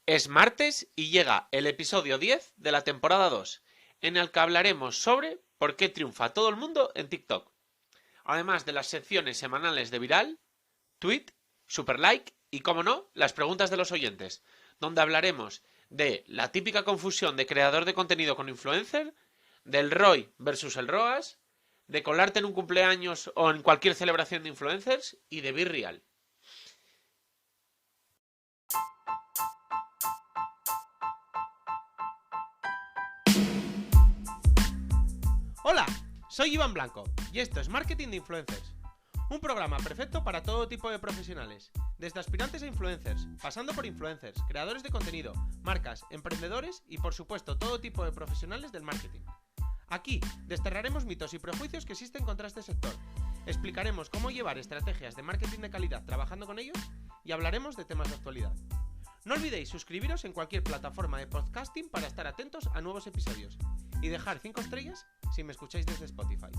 Es martes y llega el episodio 10 de la temporada 2, en el que hablaremos sobre por qué triunfa todo el mundo en TikTok. Además de las secciones semanales de Viral, Tweet, Super Like y, como no, las preguntas de los oyentes, donde hablaremos de la típica confusión de creador de contenido con influencer, del ROI versus el ROAS, de colarte en un cumpleaños o en cualquier celebración de influencers y de Be Real. Hola, soy Iván Blanco y esto es Marketing de Influencers. Un programa perfecto para todo tipo de profesionales, desde aspirantes a influencers, pasando por influencers, creadores de contenido, marcas, emprendedores y por supuesto todo tipo de profesionales del marketing. Aquí desterraremos mitos y prejuicios que existen contra este sector, explicaremos cómo llevar estrategias de marketing de calidad trabajando con ellos y hablaremos de temas de actualidad. No olvidéis suscribiros en cualquier plataforma de podcasting para estar atentos a nuevos episodios y dejar 5 estrellas si me escucháis desde Spotify.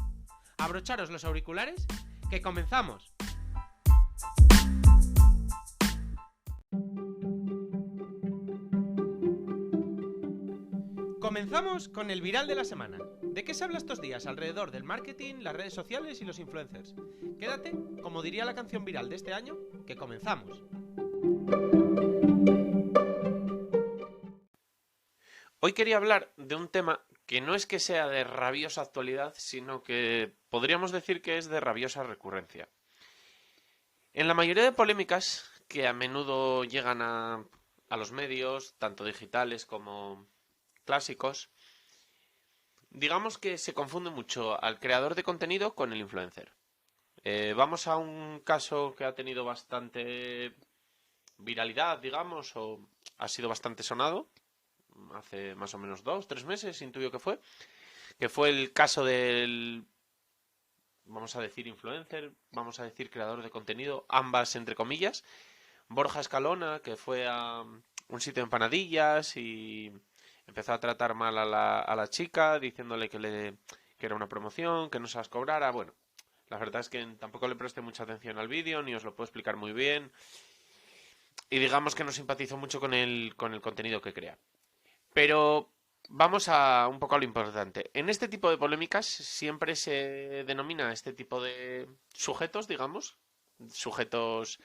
Abrocharos los auriculares, ¡que comenzamos! Comenzamos con el viral de la semana. ¿De qué se habla estos días alrededor del marketing, las redes sociales y los influencers? Quédate, como diría la canción viral de este año, que comenzamos. Hoy quería hablar de un tema que no es que sea de rabiosa actualidad, sino que podríamos decir que es de rabiosa recurrencia. En la mayoría de polémicas que a menudo llegan a los medios, tanto digitales como clásicos, digamos que se confunde mucho al creador de contenido con el influencer. Vamos a un caso que ha tenido bastante viralidad, digamos, o ha sido bastante sonado, hace más o menos 2 o 3 meses, intuyo que fue el caso del, vamos a decir influencer, vamos a decir creador de contenido, ambas entre comillas, Borja Escalona, que fue a un sitio de empanadillas y empezó a tratar mal a la chica, diciéndole que era una promoción, que no se las cobrara. Bueno, la verdad es que tampoco le presté mucha atención al vídeo, ni os lo puedo explicar muy bien. Y digamos que no simpatizo mucho con el contenido que crea. Pero vamos a un poco a lo importante. En este tipo de polémicas siempre se denomina este tipo de sujetos, digamos, sujetos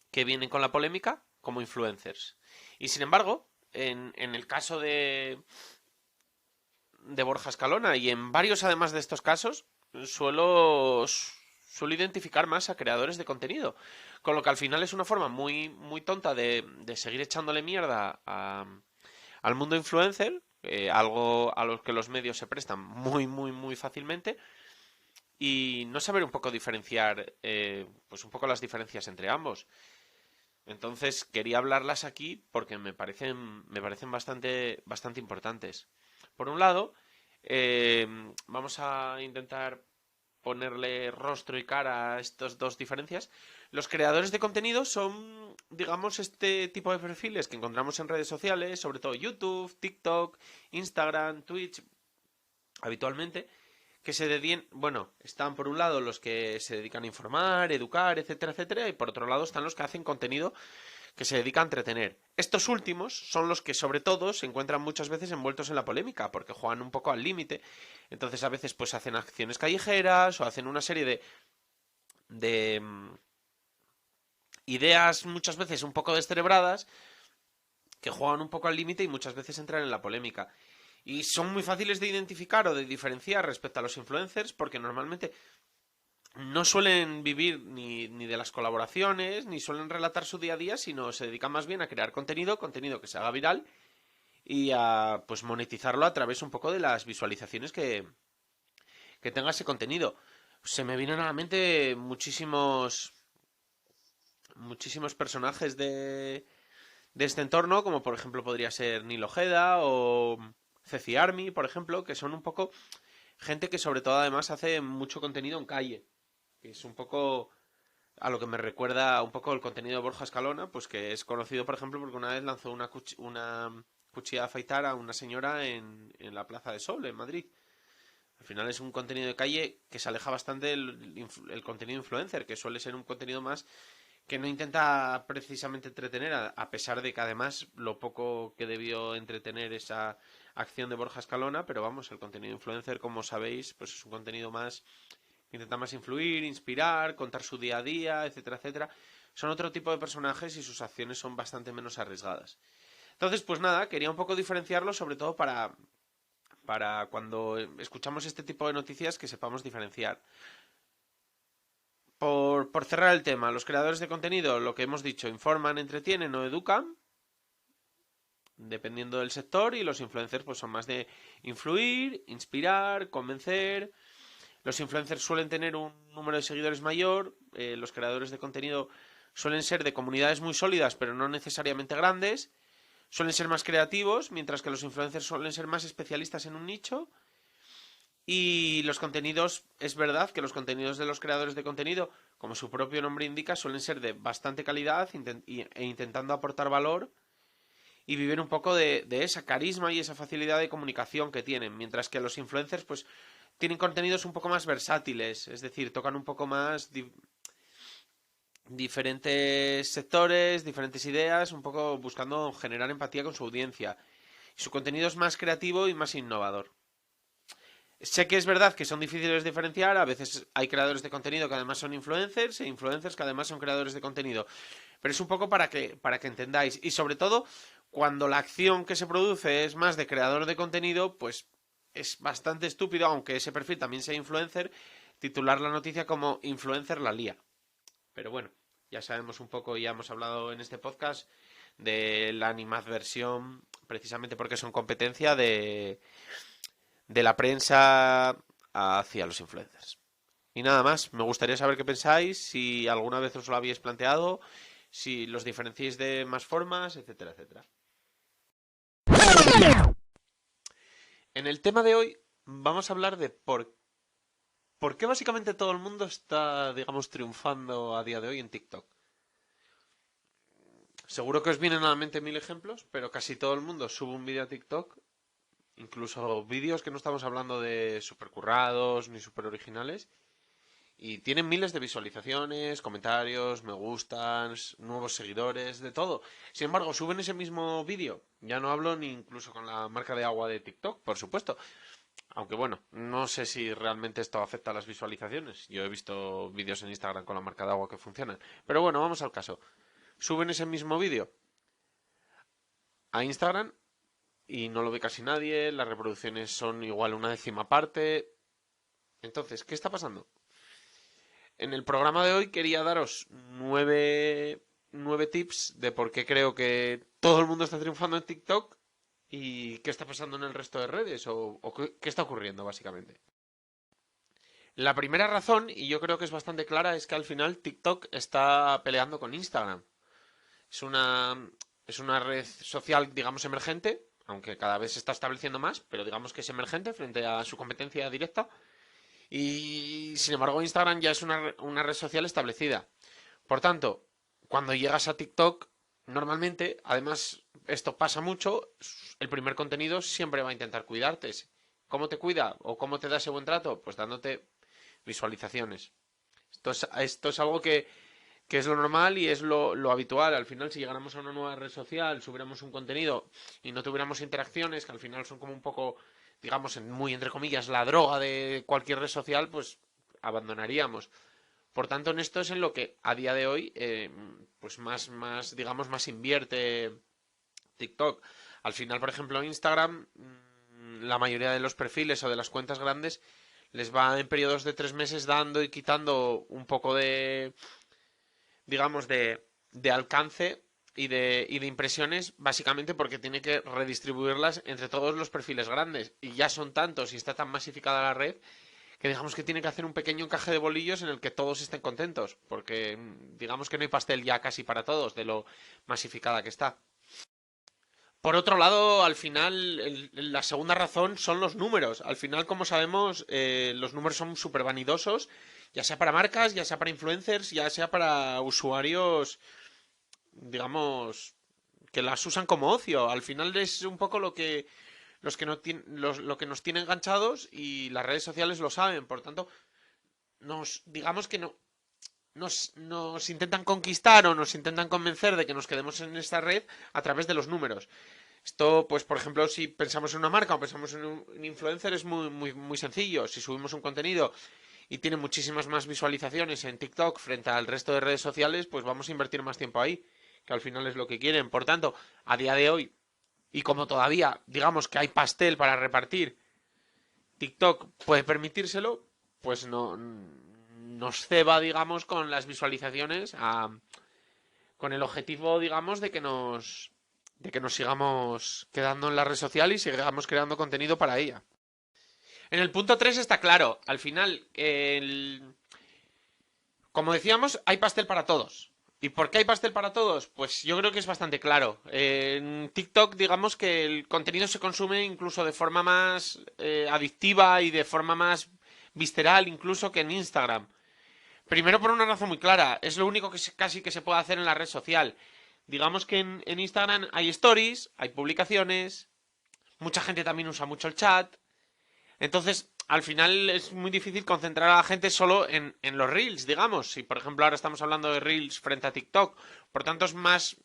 que vienen con la polémica como influencers. Y sin embargo, en el caso de Borja Escalona y en varios además de estos casos, suelo identificar más a creadores de contenido. Con lo que al final es una forma muy, muy tonta de seguir echándole mierda al mundo influencer, algo a lo que los medios se prestan muy, muy, muy fácilmente, y no saber un poco diferenciar, pues un poco las diferencias entre ambos. Entonces quería hablarlas aquí porque me parecen bastante, bastante importantes. Por un lado, vamos a intentar ponerle rostro y cara a estas dos diferencias. Los creadores de contenido son, digamos, este tipo de perfiles que encontramos en redes sociales, sobre todo YouTube, TikTok, Instagram, Twitch, habitualmente, que se dedican, bueno, están por un lado los que se dedican a informar, educar, etcétera, etcétera, y por otro lado están los que hacen contenido que se dedica a entretener. Estos últimos son los que sobre todo se encuentran muchas veces envueltos en la polémica, porque juegan un poco al límite. Entonces a veces pues hacen acciones callejeras o hacen una serie de ideas muchas veces un poco descerebradas que juegan un poco al límite y muchas veces entran en la polémica. Y son muy fáciles de identificar o de diferenciar respecto a los influencers porque normalmente no suelen vivir ni de las colaboraciones, ni suelen relatar su día a día, sino se dedican más bien a crear contenido que se haga viral y a pues monetizarlo a través un poco de las visualizaciones que tenga ese contenido. Se me vienen a la mente muchísimos personajes de este entorno, como por ejemplo podría ser Nil Ojeda o Ceci Army, por ejemplo, que son un poco gente que sobre todo además hace mucho contenido en calle, que es un poco a lo que me recuerda un poco el contenido de Borja Escalona, pues que es conocido, por ejemplo, porque una vez lanzó una cuchilla de afeitar a una señora en la Plaza de Sol, en Madrid. Al final es un contenido de calle que se aleja bastante del contenido influencer, que suele ser un contenido más que no intenta precisamente entretener, a pesar de que además lo poco que debió entretener esa acción de Borja Escalona, pero vamos, el contenido influencer, como sabéis, pues es un contenido más que intenta más influir, inspirar, contar su día a día, etcétera, etcétera. Son otro tipo de personajes y sus acciones son bastante menos arriesgadas. Entonces, pues nada, quería un poco diferenciarlo, sobre todo para cuando escuchamos este tipo de noticias que sepamos diferenciar. Por cerrar el tema, los creadores de contenido, lo que hemos dicho, informan, entretienen o educan, dependiendo del sector, y los influencers pues son más de influir, inspirar, convencer. Los influencers suelen tener un número de seguidores mayor, los creadores de contenido suelen ser de comunidades muy sólidas, pero no necesariamente grandes, suelen ser más creativos, mientras que los influencers suelen ser más especialistas en un nicho. Y los contenidos, es verdad que los contenidos de los creadores de contenido, como su propio nombre indica, suelen ser de bastante calidad e intentando aportar valor y vivir un poco de esa carisma y esa facilidad de comunicación que tienen, mientras que los influencers pues tienen contenidos un poco más versátiles, es decir, tocan un poco más diferentes sectores, diferentes ideas, un poco buscando generar empatía con su audiencia. Y su contenido es más creativo y más innovador. Sé que es verdad que son difíciles de diferenciar, a veces hay creadores de contenido que además son influencers e influencers que además son creadores de contenido, pero es un poco para que entendáis y sobre todo cuando la acción que se produce es más de creador de contenido, pues es bastante estúpido, aunque ese perfil también sea influencer, titular la noticia como influencer la lía. Pero bueno, ya sabemos un poco, ya hemos hablado en este podcast de la animadversión, precisamente porque son competencia de la prensa hacia los influencers. Y nada más, me gustaría saber qué pensáis, si alguna vez os lo habéis planteado, si los diferenciáis de más formas, etcétera, etcétera. En el tema de hoy vamos a hablar de por qué básicamente todo el mundo está, digamos, triunfando a día de hoy en TikTok. Seguro que os vienen a la mente mil ejemplos, pero casi todo el mundo sube un vídeo a TikTok, incluso vídeos que no estamos hablando de super currados ni super originales, y tienen miles de visualizaciones, comentarios, me gustan, nuevos seguidores, de todo. Sin embargo, suben ese mismo vídeo. Ya no hablo ni incluso con la marca de agua de TikTok, por supuesto. Aunque bueno, no sé si realmente esto afecta a las visualizaciones. Yo he visto vídeos en Instagram con la marca de agua que funcionan. Pero bueno, vamos al caso. Suben ese mismo vídeo a Instagram y no lo ve casi nadie. Las reproducciones son igual una décima parte. Entonces, ¿qué está pasando? En el programa de hoy quería daros nueve tips de por qué creo que todo el mundo está triunfando en TikTok y qué está pasando en el resto de redes o qué está ocurriendo básicamente. La primera razón, y yo creo que es bastante clara, es que al final TikTok está peleando con Instagram. Es una, es una red social, digamos, emergente, aunque cada vez se está estableciendo más, pero digamos que es emergente frente a su competencia directa. Y sin embargo, Instagram ya es una red social establecida. Por tanto, cuando llegas a TikTok, normalmente, además, esto pasa mucho, el primer contenido siempre va a intentar cuidarte. ¿Cómo te cuida o cómo te da ese buen trato? Pues dándote visualizaciones. Esto es algo que es lo normal y es lo habitual. Al final, si llegáramos a una nueva red social, subiéramos un contenido y no tuviéramos interacciones, que al final son como un poco, digamos, muy entre comillas, la droga de cualquier red social, pues abandonaríamos. Por tanto, en esto es en lo que a día de hoy, pues digamos, más invierte TikTok. Al final, por ejemplo, Instagram, la mayoría de los perfiles o de las cuentas grandes les va en periodos de 3 meses dando y quitando un poco de, digamos, de alcance y de impresiones, básicamente porque tiene que redistribuirlas entre todos los perfiles grandes. Y ya son tantos y está tan masificada la red que digamos que tiene que hacer un pequeño encaje de bolillos en el que todos estén contentos, porque digamos que no hay pastel ya casi para todos de lo masificada que está. Por otro lado, al final, la segunda razón son los números. Al final, como sabemos, los números son súper vanidosos, ya sea para marcas, ya sea para influencers, ya sea para usuarios, digamos, que las usan como ocio. Al final es un poco lo que nos tiene enganchados y las redes sociales lo saben. Por tanto, digamos que nos intentan conquistar o nos intentan convencer de que nos quedemos en esta red a través de los números. Esto, pues, por ejemplo, si pensamos en una marca o pensamos en un influencer, es muy sencillo. Si subimos un contenido y tiene muchísimas más visualizaciones en TikTok frente al resto de redes sociales, pues vamos a invertir más tiempo ahí, que al final es lo que quieren. Por tanto, a día de hoy, y como todavía, digamos que hay pastel para repartir, TikTok puede permitírselo, pues no nos ceba, digamos, con las visualizaciones con el objetivo, digamos, de que nos sigamos quedando en la red social y sigamos creando contenido para ella. En el punto 3 está claro, al final, como decíamos, hay pastel para todos. ¿Y por qué hay pastel para todos? Pues yo creo que es bastante claro. En TikTok, digamos que el contenido se consume incluso de forma más adictiva y de forma más visceral, incluso que en Instagram. Primero por una razón muy clara, es lo único que casi que se puede hacer en la red social. Digamos que en Instagram hay stories, hay publicaciones, mucha gente también usa mucho el chat. Entonces, al final es muy difícil concentrar a la gente solo en los reels, digamos. Si, por ejemplo, ahora estamos hablando de reels frente a TikTok, por tanto es más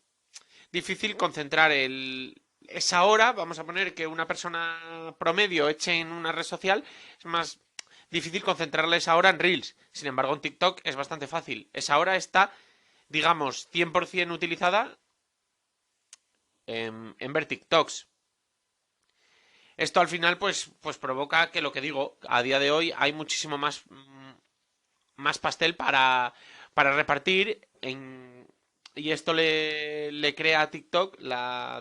difícil concentrar esa hora, vamos a poner que una persona promedio eche en una red social, es más difícil concentrarle esa hora en reels. Sin embargo, en TikTok es bastante fácil. Esa hora está, digamos, 100% utilizada en ver TikToks. Esto al final pues provoca que lo que digo, a día de hoy hay muchísimo más pastel para repartir y esto le crea a TikTok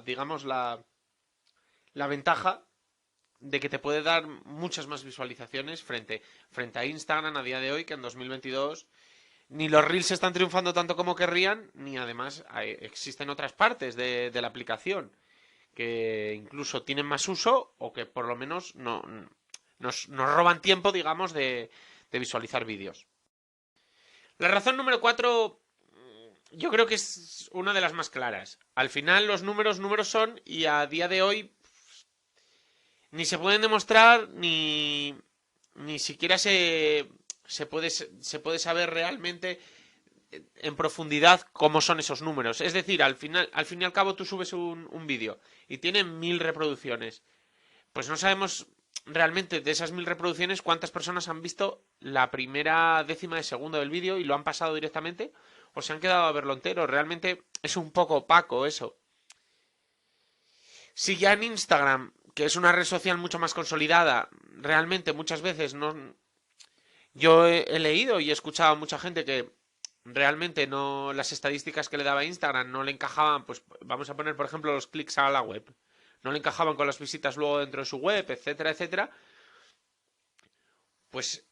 digamos, la ventaja de que te puede dar muchas más visualizaciones frente a Instagram a día de hoy, que en 2022 ni los Reels están triunfando tanto como querrían, ni además existen otras partes de la aplicación que incluso tienen más uso o que por lo menos nos roban tiempo, digamos, de visualizar vídeos. La razón número 4 yo creo que es una de las más claras. Al final los números son y a día de hoy ni se pueden demostrar ni siquiera se puede saber realmente en profundidad cómo son esos números. Es decir, al fin y al cabo tú subes un vídeo y tiene 1000 reproducciones. Pues no sabemos realmente de esas 1000 reproducciones cuántas personas han visto la primera décima de segundo del vídeo y lo han pasado directamente o se han quedado a verlo entero. Realmente es un poco opaco eso. Si ya en Instagram, que es una red social mucho más consolidada, realmente muchas veces no. Yo he leído y he escuchado a mucha gente que realmente no las estadísticas que le daba Instagram no le encajaban, pues vamos a poner por ejemplo los clics a la web, no le encajaban con las visitas luego dentro de su web, etcétera, etcétera. Pues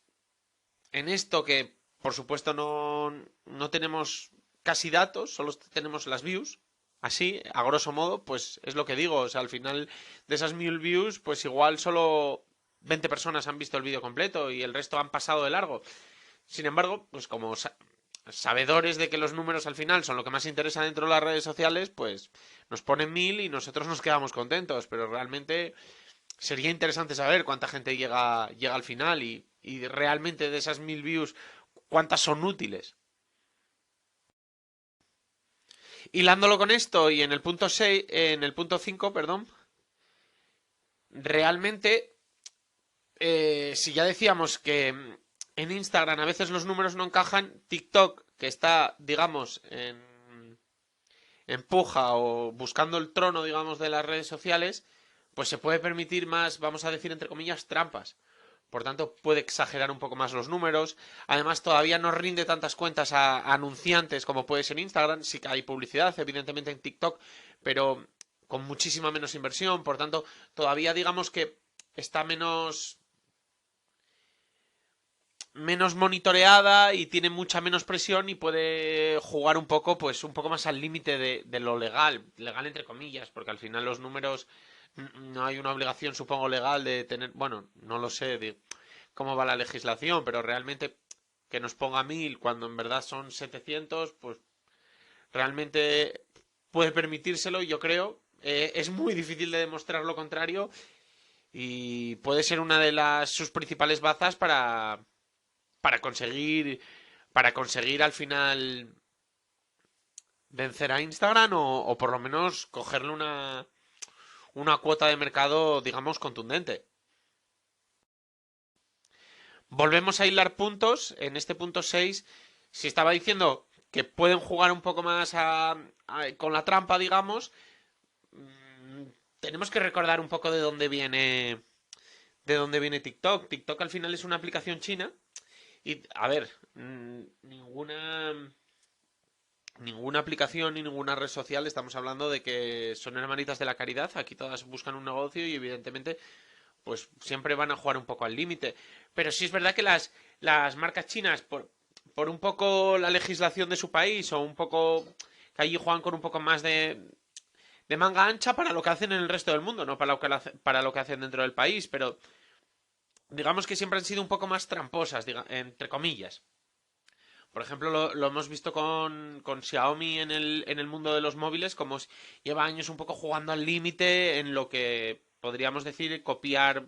en esto que por supuesto no tenemos casi datos, solo tenemos las views, así, a grosso modo, pues es lo que digo, o sea, al final de esas 1000 views, pues igual solo 20 personas han visto el vídeo completo y el resto han pasado de largo. Sin embargo, pues como sabedores de que los números al final son lo que más interesa dentro de las redes sociales, pues nos ponen 1000 y nosotros nos quedamos contentos, pero realmente sería interesante saber cuánta gente llega al final y realmente de esas 1000 views, cuántas son útiles. Hilándolo con esto y en el punto 6, en el punto 5, perdón, realmente, si ya decíamos que en Instagram a veces los números no encajan, TikTok, que está, digamos, en puja o buscando el trono, digamos, de las redes sociales, pues se puede permitir más, vamos a decir, entre comillas, trampas. Por tanto, puede exagerar un poco más los números. Además, todavía no rinde tantas cuentas a anunciantes como puede ser Instagram. Sí que hay publicidad, evidentemente, en TikTok, pero con muchísima menos inversión. Por tanto, todavía digamos que está menos monitoreada y tiene mucha menos presión y puede jugar un poco, pues un poco más al límite de lo legal entre comillas, porque al final los números no hay una obligación, supongo, legal de tener, bueno, no lo sé de cómo va la legislación, pero realmente que nos ponga 1000 cuando en verdad son 700, pues realmente puede permitírselo, yo creo. Es muy difícil de demostrar lo contrario y puede ser una de sus principales bazas para conseguir para conseguir al final vencer a Instagram o por lo menos cogerle una cuota de mercado, digamos, contundente. Volvemos a hilar puntos. En este punto 6, si estaba diciendo que pueden jugar un poco más con la trampa, digamos, mm, tenemos que recordar un poco de dónde viene TikTok. TikTok al final es una aplicación china y, a ver, ninguna aplicación ni ninguna red social estamos hablando de que son hermanitas de la caridad. Aquí todas buscan un negocio y evidentemente pues siempre van a jugar un poco al límite. Pero sí es verdad que las marcas chinas, por un poco la legislación de su país o un poco que allí juegan con un poco más de manga ancha para lo que hacen en el resto del mundo, no para lo que hacen dentro del país, pero digamos que siempre han sido un poco más tramposas, entre comillas. Por ejemplo, lo hemos visto con Xiaomi en el mundo de los móviles, como lleva años un poco jugando al límite en lo que podríamos decir copiar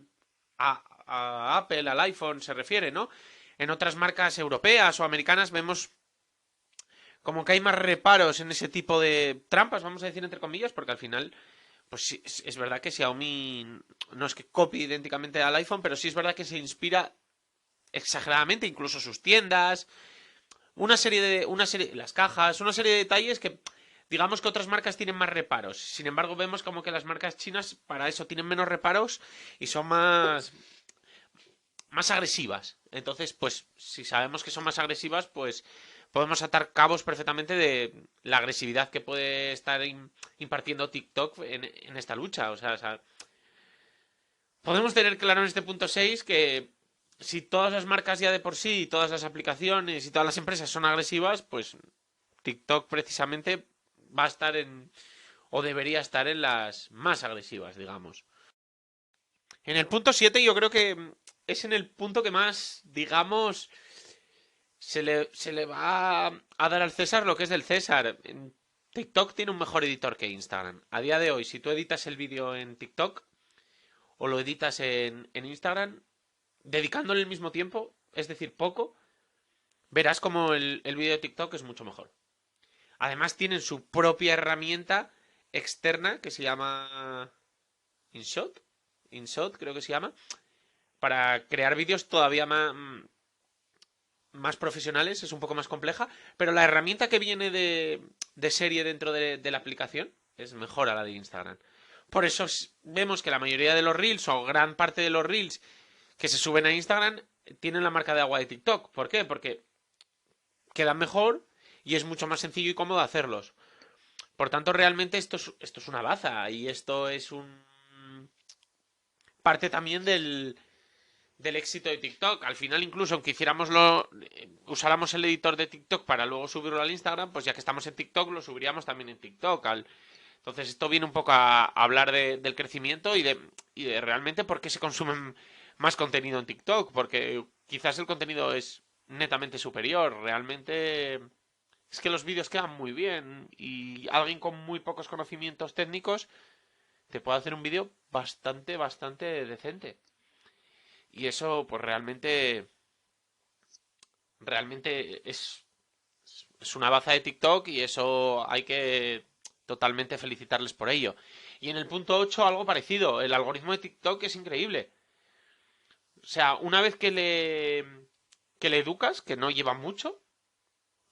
a Apple, al iPhone se refiere, ¿no? En otras marcas europeas o americanas vemos como que hay más reparos en ese tipo de trampas, vamos a decir entre comillas, porque al final, pues sí, es verdad que Xiaomi no es que copie idénticamente al iPhone, pero sí es verdad que se inspira exageradamente, incluso sus tiendas, las cajas, una serie de detalles que digamos que otras marcas tienen más reparos. Sin embargo, vemos como que las marcas chinas para eso tienen menos reparos y son más agresivas. Entonces, pues si sabemos que son más agresivas, pues podemos atar cabos perfectamente de la agresividad que puede estar impartiendo TikTok en esta lucha. O sea, podemos tener claro en este punto 6 que si todas las marcas ya de por sí, todas las aplicaciones y todas las empresas son agresivas, pues TikTok precisamente va a estar o debería estar en las más agresivas, digamos. En el punto 7 yo creo que es en el punto que más, digamos, se le va a dar al César lo que es del César. TikTok tiene un mejor editor que Instagram. A día de hoy, si tú editas el vídeo en TikTok o lo editas en Instagram, dedicándole el mismo tiempo, es decir, poco, verás como el vídeo de TikTok es mucho mejor. Además tienen su propia herramienta externa que se llama InShot. InShot creo que se llama. Para crear vídeos todavía más profesionales. Es un poco más compleja. Pero la herramienta que viene de serie dentro de la aplicación es mejor a la de Instagram. Por eso vemos que la mayoría de los reels o gran parte de los reels que se suben a Instagram tienen la marca de agua de TikTok. ¿Por qué? Porque quedan mejor y es mucho más sencillo y cómodo hacerlos. Por tanto, realmente esto es una baza y esto es un parte también del éxito de TikTok. Al final, incluso aunque usáramos el editor de TikTok para luego subirlo al Instagram, pues ya que estamos en TikTok, lo subiríamos también en TikTok. Entonces, esto viene un poco a hablar del crecimiento y de realmente por qué se consume más contenido en TikTok. Porque quizás el contenido es netamente superior. Realmente es que los vídeos quedan muy bien y alguien con muy pocos conocimientos técnicos te puede hacer un vídeo bastante, bastante decente. Y eso, pues realmente es una baza de TikTok y eso hay que totalmente felicitarles por ello. Y en el punto 8 algo parecido. El algoritmo de TikTok es increíble. O sea, una vez que le educas, que no lleva mucho,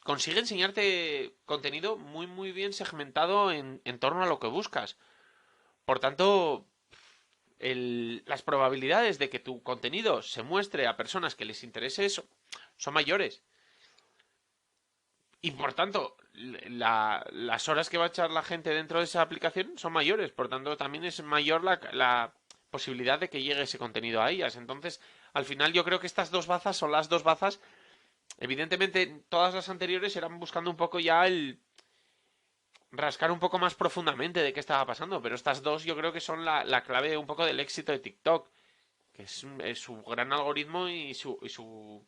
consigue enseñarte contenido muy, muy bien segmentado en torno a lo que buscas. Por tanto, las probabilidades de que tu contenido se muestre a personas que les interese eso son mayores. Y por tanto, las horas que va a echar la gente dentro de esa aplicación son mayores. Por tanto, también es mayor la posibilidad de que llegue ese contenido a ellas. Entonces, al final yo creo que estas dos bazas son las dos bazas. Evidentemente, todas las anteriores eran buscando un poco ya el rascar un poco más profundamente de qué estaba pasando. Pero estas dos yo creo que son la clave un poco del éxito de TikTok. Que es su gran algoritmo y su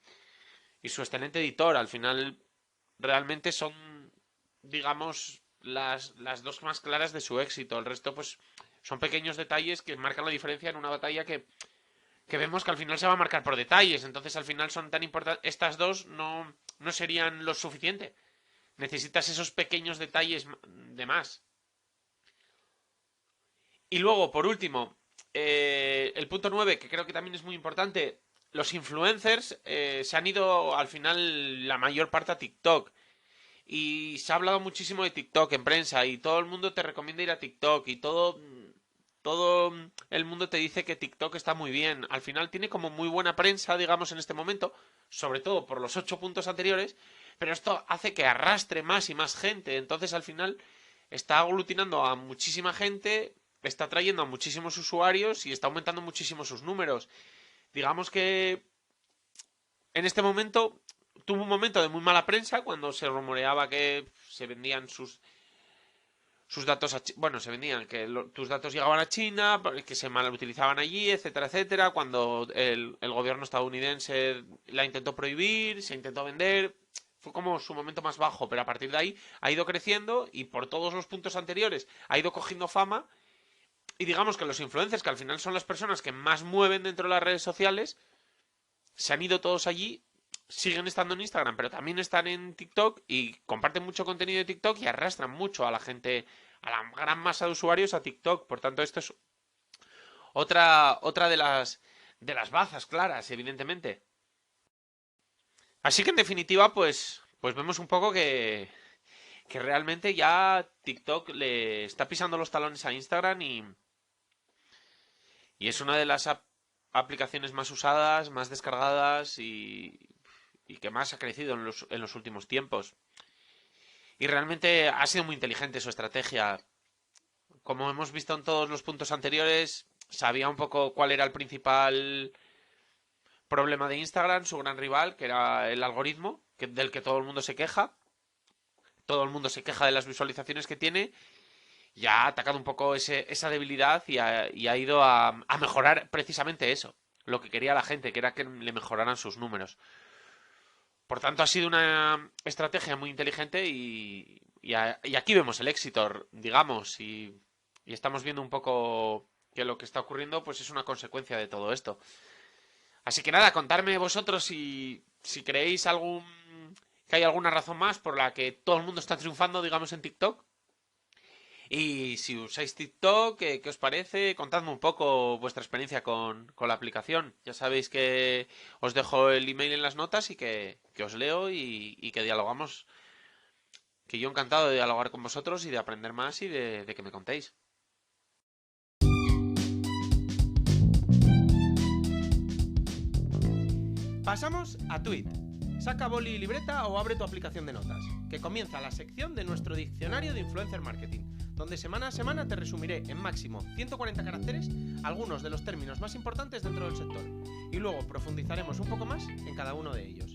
excelente editor. Al final, realmente son, digamos, las dos más claras de su éxito. El resto, pues, son pequeños detalles que marcan la diferencia en una batalla que vemos que al final se va a marcar por detalles. Entonces, al final son tan importantes. Estas dos no no serían lo suficiente. Necesitas esos pequeños detalles de más. Y luego, por último, el punto 9, que creo que también es muy importante, los influencers se han ido al final la mayor parte a TikTok. Y se ha hablado muchísimo de TikTok en prensa y todo el mundo te recomienda ir a TikTok y todo el mundo te dice que TikTok está muy bien. Al final tiene como muy buena prensa, digamos, en este momento, sobre todo por los 8 puntos anteriores, pero esto hace que arrastre más y más gente. Entonces, al final, está aglutinando a muchísima gente, está trayendo a muchísimos usuarios y está aumentando muchísimo sus números. Digamos que en este momento tuvo un momento de muy mala prensa cuando se rumoreaba que se vendían sus datos bueno, se vendían, que tus datos llegaban a China, que se mal utilizaban allí, etcétera, etcétera, cuando el gobierno estadounidense la intentó prohibir, se intentó vender, fue como su momento más bajo, pero a partir de ahí ha ido creciendo y por todos los puntos anteriores ha ido cogiendo fama y digamos que los influencers, que al final son las personas que más mueven dentro de las redes sociales, se han ido todos allí, siguen estando en Instagram, pero también están en TikTok y comparten mucho contenido de TikTok y arrastran mucho a la gente, a la gran masa de usuarios a TikTok. Por tanto, esto es otra de las bazas claras, evidentemente. Así que en definitiva, pues vemos un poco que realmente ya TikTok le está pisando los talones a Instagram y es una de las aplicaciones más usadas, más descargadas y que más ha crecido en los últimos tiempos. Y realmente ha sido muy inteligente su estrategia. Como hemos visto en todos los puntos anteriores, sabía un poco cuál era el principal problema de Instagram, su gran rival, que era el algoritmo, del que todo el mundo se queja. Todo el mundo se queja de las visualizaciones que tiene y ha atacado un poco esa debilidad y ha ido a mejorar precisamente eso, lo que quería la gente, que era que le mejoraran sus números. Por tanto, ha sido una estrategia muy inteligente y aquí vemos el éxito, digamos, y estamos viendo un poco que lo que está ocurriendo pues es una consecuencia de todo esto. Así que nada, contadme vosotros si creéis que hay alguna razón más por la que todo el mundo está triunfando, digamos, en TikTok. Y si usáis TikTok, ¿qué os parece? Contadme un poco vuestra experiencia con la aplicación. Ya sabéis que os dejo el email en las notas y que os leo y que dialogamos. Que yo encantado de dialogar con vosotros y de aprender más y de que me contéis. Pasamos a Tweet. Saca boli y libreta o abre tu aplicación de notas, que comienza la sección de nuestro diccionario de Influencer Marketing, donde semana a semana te resumiré en máximo 140 caracteres algunos de los términos más importantes dentro del sector, y luego profundizaremos un poco más en cada uno de ellos.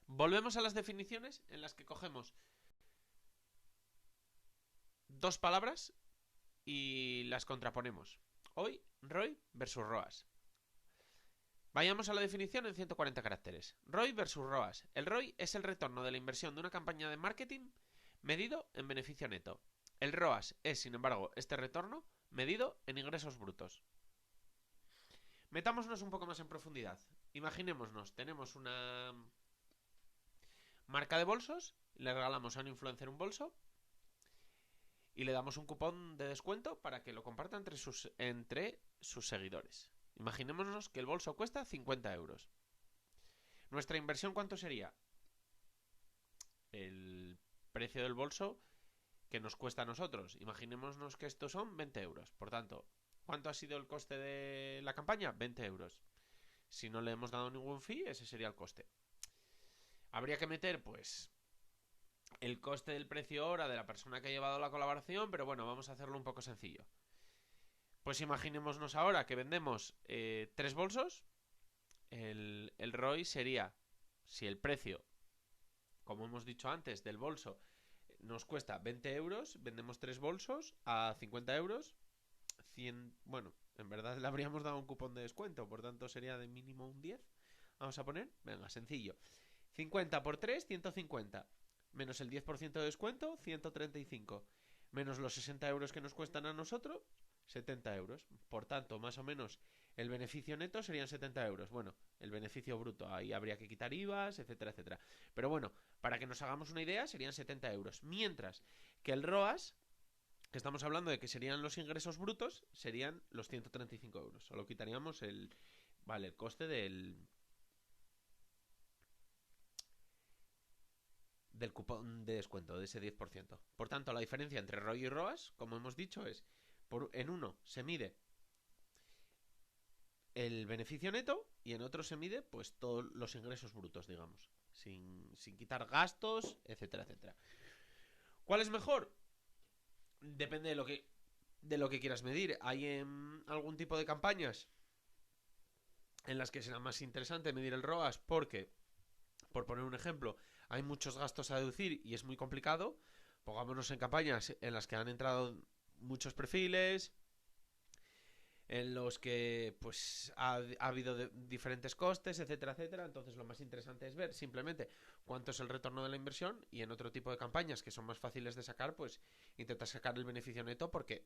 Volvemos a las definiciones en las que cogemos dos palabras y las contraponemos. Hoy, ROI versus ROAS. Vayamos a la definición en 140 caracteres. ROI versus ROAS. El ROI es el retorno de la inversión de una campaña de marketing medido en beneficio neto. El ROAS es, sin embargo, este retorno medido en ingresos brutos. Metámonos un poco más en profundidad. Imaginémonos, tenemos una marca de bolsos, le regalamos a un influencer un bolso y le damos un cupón de descuento para que lo comparta entre sus seguidores. Imaginémonos que el bolso cuesta 50 euros. ¿Nuestra inversión cuánto sería? El precio del bolso que nos cuesta a nosotros. Imaginémonos que estos son 20 euros. Por tanto, ¿cuánto ha sido el coste de la campaña? 20 euros. Si no le hemos dado ningún fee, ese sería el coste. Habría que meter, pues, el coste del precio hora de la persona que ha llevado la colaboración, pero bueno, vamos a hacerlo un poco sencillo. Pues imaginémonos ahora que vendemos 3 bolsos. El ROI sería, si el precio, como hemos dicho antes, del bolso nos cuesta 20 euros, vendemos 3 bolsos a 50 euros, 100, bueno, en verdad le habríamos dado un cupón de descuento, por tanto sería de mínimo un 10. Vamos a poner, venga, sencillo. 50 por 3, 150. Menos el 10% de descuento, 135. Menos los 60 euros que nos cuestan a nosotros, 70 euros. Por tanto, más o menos El beneficio neto serían 70 euros. Bueno, el beneficio bruto, ahí habría que quitar IVAs, etcétera, etcétera. Pero bueno, para que nos hagamos una idea, serían 70 euros. Mientras que el ROAS, que estamos hablando de que serían los ingresos brutos, serían los 135 euros. Solo quitaríamos el coste del cupón de descuento, de ese 10%. Por tanto, la diferencia entre ROI y ROAS, como hemos dicho, es en uno se mide el beneficio neto y en otro se mide pues todos los ingresos brutos, digamos, sin quitar gastos, etcétera, etcétera. ¿Cuál es mejor? Depende de lo que quieras medir. Hay algún tipo de campañas en las que será más interesante medir el ROAS porque, por poner un ejemplo, hay muchos gastos a deducir y es muy complicado. Pongámonos en campañas en las que han entrado muchos perfiles, en los que pues ha habido diferentes costes, etcétera, etcétera. Entonces lo más interesante es ver simplemente cuánto es el retorno de la inversión, y en otro tipo de campañas que son más fáciles de sacar, pues intentar sacar el beneficio neto, porque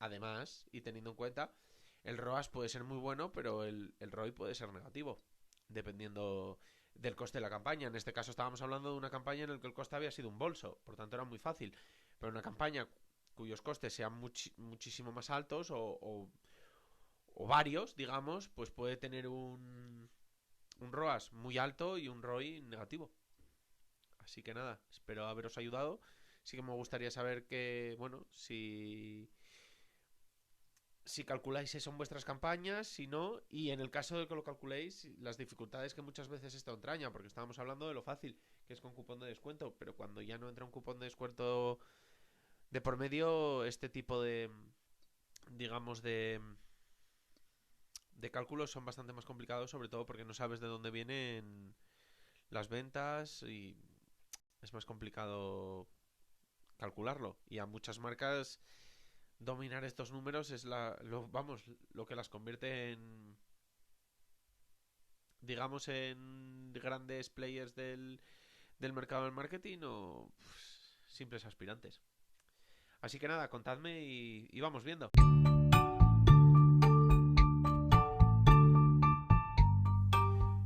además, y teniendo en cuenta, el ROAS puede ser muy bueno, pero el ROI puede ser negativo, dependiendo del coste de la campaña. En este caso estábamos hablando de una campaña en la que el coste había sido un bolso, por tanto era muy fácil. Pero una campaña cuyos costes sean muchísimo más altos o varios, digamos, pues puede tener un ROAS muy alto y un ROI negativo. Así que nada, espero haberos ayudado. Sí que me gustaría saber que, bueno, si calculáis eso en vuestras campañas, si no, y en el caso de que lo calculéis, las dificultades que muchas veces esto entraña, porque estábamos hablando de lo fácil, que es con cupón de descuento, pero cuando ya no entra un cupón de descuento de por medio, este tipo de, digamos, de cálculos son bastante más complicados, sobre todo porque no sabes de dónde vienen las ventas y es más complicado calcularlo. Y a muchas marcas dominar estos números es lo que las convierte en, digamos, en grandes players del mercado del marketing o simples aspirantes. Así que nada, contadme y vamos viendo.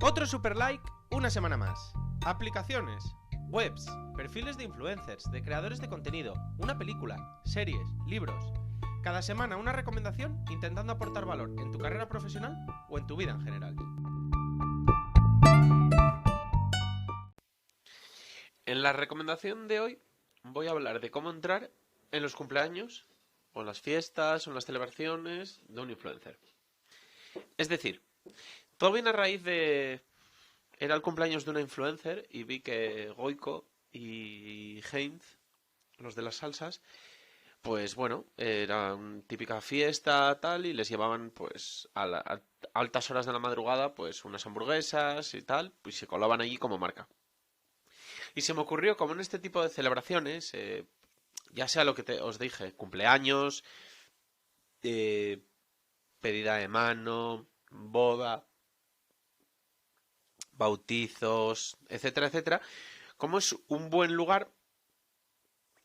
Otro super like, una semana más. Aplicaciones, webs, perfiles de influencers, de creadores de contenido, una película, series, libros. Cada semana una recomendación intentando aportar valor en tu carrera profesional o en tu vida en general. En la recomendación de hoy voy a hablar de cómo entrar en los cumpleaños o en las fiestas o en las celebraciones de un influencer. Es decir, todo viene a raíz de... Era el cumpleaños de una influencer y vi que Goico y Heinz, los de las salsas, pues bueno, era una típica fiesta tal y les llevaban pues a altas horas de la madrugada pues unas hamburguesas y tal, pues se colaban allí como marca. Y se me ocurrió, como en este tipo de celebraciones, ya sea lo que os dije, cumpleaños, pedida de mano, boda, bautizos, etcétera, etcétera, como es un buen lugar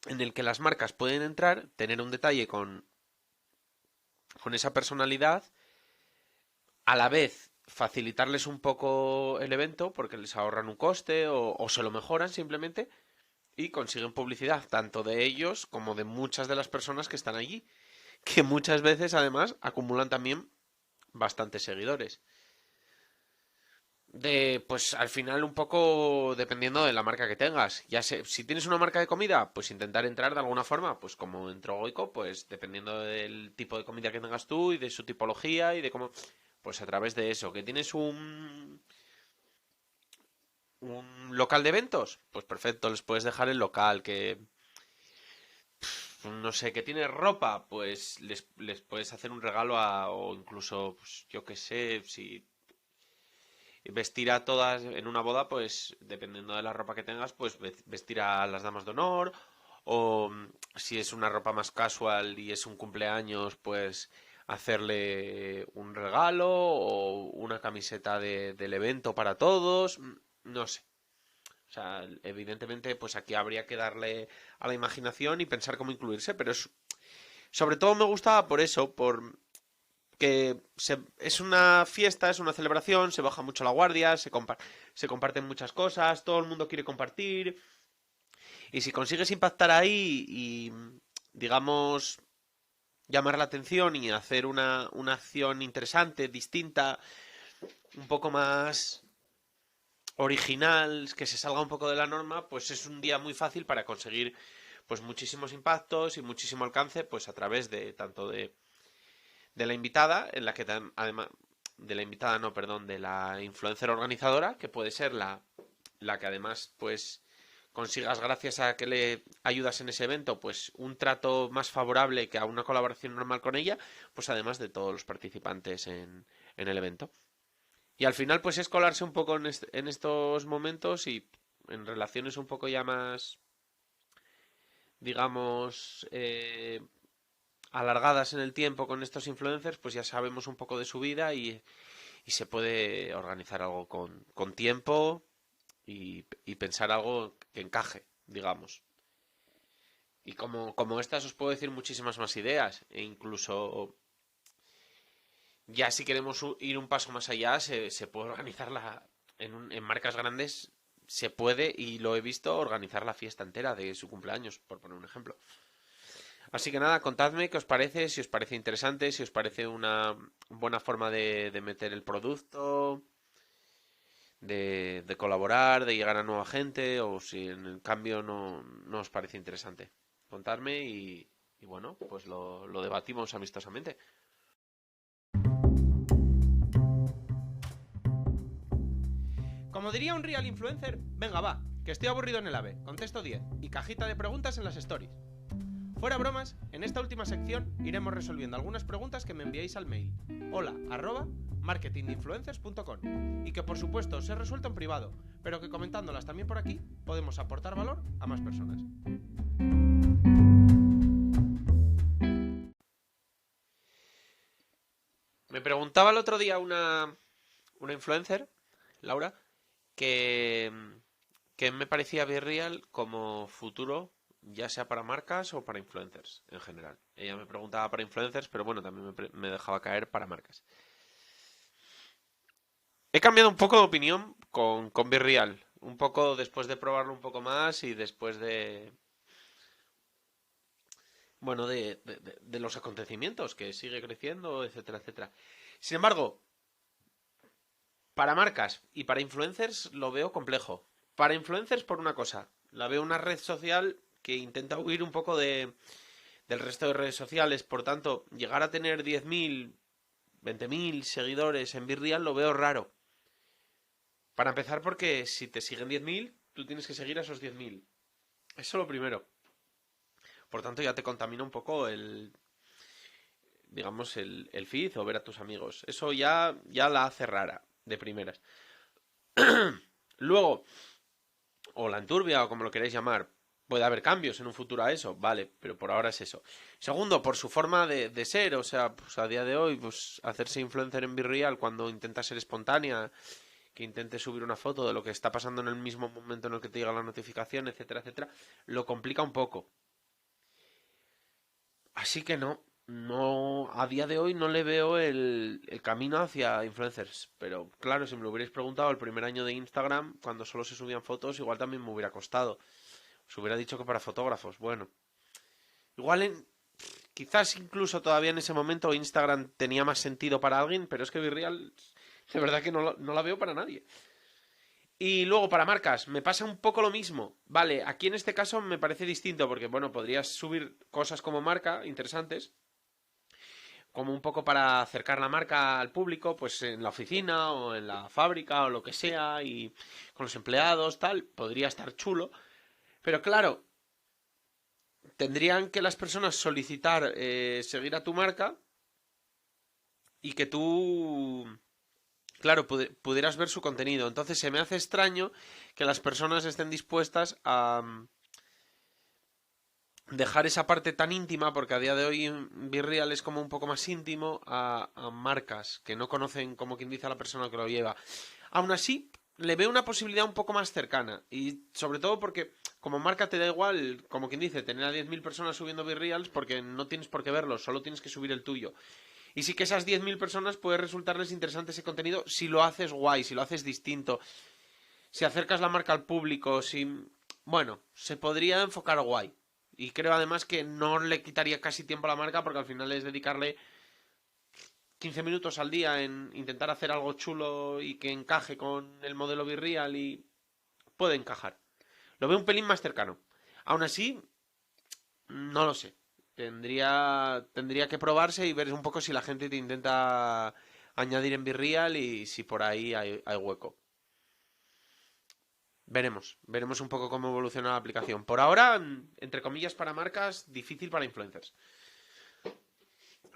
en el que las marcas pueden entrar, tener un detalle con esa personalidad, a la vez facilitarles un poco el evento porque les ahorran un coste o se lo mejoran simplemente y consiguen publicidad tanto de ellos como de muchas de las personas que están allí, que muchas veces además acumulan también bastantes seguidores. Pues al final un poco dependiendo de la marca que tengas. Ya sé, si tienes una marca de comida, pues intentar entrar de alguna forma, pues como entró Goico, pues dependiendo del tipo de comida que tengas tú y de su tipología y de cómo, pues a través de eso. Que tienes un local de eventos, pues perfecto, les puedes dejar el local. Que no sé, que tiene ropa, pues les puedes hacer un regalo o incluso, pues, yo qué sé, si vestir a todas en una boda, pues dependiendo de la ropa que tengas, pues vestir a las damas de honor, o si es una ropa más casual y es un cumpleaños, pues hacerle un regalo o una camiseta del evento para todos, no sé. O sea, evidentemente, pues aquí habría que darle a la imaginación y pensar cómo incluirse, pero sobre todo me gustaba por eso, es una fiesta, es una celebración, se baja mucho la guardia, se comparten muchas cosas, todo el mundo quiere compartir. Y si consigues impactar ahí y, digamos, llamar la atención y hacer una acción interesante, distinta, un poco más original, que se salga un poco de la norma, pues es un día muy fácil para conseguir pues muchísimos impactos y muchísimo alcance, pues a través de tanto de la invitada, en la que además de la invitada, no, perdón, de la influencer organizadora, que puede ser la que además pues consigas, gracias a que le ayudas en ese evento, pues un trato más favorable que a una colaboración normal con ella, pues además de todos los participantes en el evento. Y al final pues es colarse un poco en estos momentos y en relaciones un poco ya más, digamos, alargadas en el tiempo con estos influencers, pues ya sabemos un poco de su vida y se puede organizar algo con tiempo y pensar algo que encaje, digamos. Y como estas os puedo decir muchísimas más ideas, e incluso ya si queremos ir un paso más allá, se puede organizar en marcas grandes, se puede, y lo he visto, organizar la fiesta entera de su cumpleaños, por poner un ejemplo. Así que nada, contadme qué os parece, si os parece interesante, si os parece una buena forma de meter el producto, de colaborar, de llegar a nueva gente, o si en cambio no os parece interesante. Contadme y bueno, pues lo debatimos amistosamente. Como diría un real influencer, venga va, que estoy aburrido en el AVE, contesto 10 y cajita de preguntas en las stories. Fuera bromas, en esta última sección iremos resolviendo algunas preguntas que me enviáis al mail hola@marketingdeinfluencers.com y que por supuesto os he resuelto en privado, pero que comentándolas también por aquí podemos aportar valor a más personas. Me preguntaba el otro día una influencer, Laura, que me parecía Virreal como futuro, ya sea para marcas o para influencers en general. Ella me preguntaba para influencers, pero bueno, también me dejaba caer para marcas. He cambiado un poco de opinión con Virreal, un poco después de probarlo un poco más y después de... bueno, de los acontecimientos, que sigue creciendo, etcétera, etcétera. Sin embargo, para marcas y para influencers lo veo complejo. Para influencers, por una cosa, la veo una red social que intenta huir un poco del resto de redes sociales. Por tanto, llegar a tener 10.000, 20.000 seguidores en Virreal lo veo raro. Para empezar, porque si te siguen 10.000, tú tienes que seguir a esos 10.000. Eso lo primero. Por tanto, ya te contamina un poco digamos, el feed o ver a tus amigos. Eso ya la hace rara, de primeras. Luego, o la enturbia, o como lo queráis llamar, puede haber cambios en un futuro a eso, vale, pero por ahora es eso. Segundo, por su forma de ser, o sea, pues a día de hoy, pues hacerse influencer en Virreal cuando intenta ser espontánea, que intente subir una foto de lo que está pasando en el mismo momento en el que te llega la notificación, etcétera, etcétera, lo complica un poco. Así que no, a día de hoy no le veo el camino hacia influencers. Pero claro, si me lo hubierais preguntado el primer año de Instagram, cuando solo se subían fotos, igual también me hubiera costado. Os hubiera dicho que para fotógrafos. Bueno, igual quizás incluso todavía en ese momento Instagram tenía más sentido para alguien, pero es que Virreal, de verdad que no la veo para nadie. Y luego para marcas, me pasa un poco lo mismo. Vale, aquí en este caso me parece distinto porque, bueno, podrías subir cosas como marca interesantes, como un poco para acercar la marca al público, pues en la oficina o en la fábrica o lo que sea, y con los empleados, tal, podría estar chulo. Pero claro, tendrían que las personas solicitar seguir a tu marca y que tú... claro, pudieras ver su contenido. Entonces se me hace extraño que las personas estén dispuestas a dejar esa parte tan íntima, porque a día de hoy Virreal es como un poco más íntimo, a marcas que no conocen, como quien dice, a la persona que lo lleva. Aún así, le veo una posibilidad un poco más cercana. Y sobre todo porque como marca te da igual, como quien dice, tener a 10.000 personas subiendo Virreals porque no tienes por qué verlos, solo tienes que subir el tuyo. Y sí que esas 10.000 personas puede resultarles interesante ese contenido si lo haces guay, si lo haces distinto, si acercas la marca al público, si... Bueno, se podría enfocar guay. Y creo además que no le quitaría casi tiempo a la marca porque al final es dedicarle 15 minutos al día en intentar hacer algo chulo y que encaje con el modelo Virreal y puede encajar. Lo veo un pelín más cercano. Aún así, no lo sé. Tendría que probarse y ver un poco si la gente te intenta añadir en Virreal y si por ahí hay hueco. Veremos un poco cómo evoluciona la aplicación. Por ahora, entre comillas, para marcas, difícil para influencers.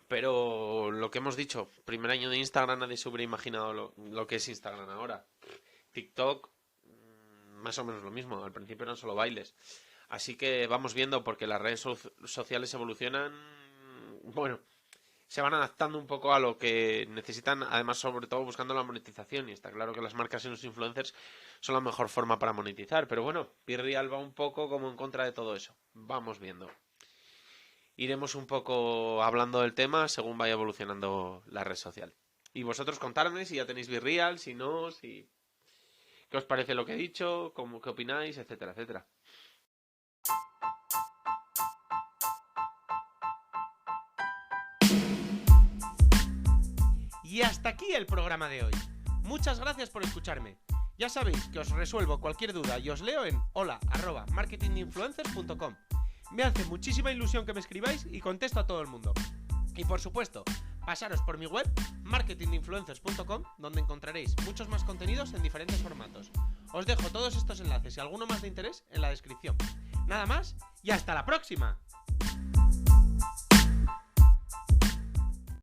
Pero lo que hemos dicho, primer año de Instagram, nadie se hubiera imaginado lo que es Instagram ahora. TikTok, más o menos lo mismo. Al principio eran solo bailes. Así que vamos viendo, porque las redes sociales evolucionan. Bueno, se van adaptando un poco a lo que necesitan, además sobre todo buscando la monetización, y está claro que las marcas y los influencers son la mejor forma para monetizar, pero bueno, Virreal va un poco como en contra de todo eso. Vamos viendo. Iremos un poco hablando del tema según vaya evolucionando la red social. Y vosotros contadme si ya tenéis Virreal, si no, si... ¿Qué os parece lo que he dicho? ¿Qué opináis? Etcétera, etcétera. Y hasta aquí el programa de hoy. Muchas gracias por escucharme. Ya sabéis que os resuelvo cualquier duda y os leo en hola@marketinginfluencers.com. Me hace muchísima ilusión que me escribáis y contesto a todo el mundo. Y por supuesto, pasaros por mi web marketinginfluencers.com, donde encontraréis muchos más contenidos en diferentes formatos. Os dejo todos estos enlaces y alguno más de interés en la descripción. Nada más y hasta la próxima.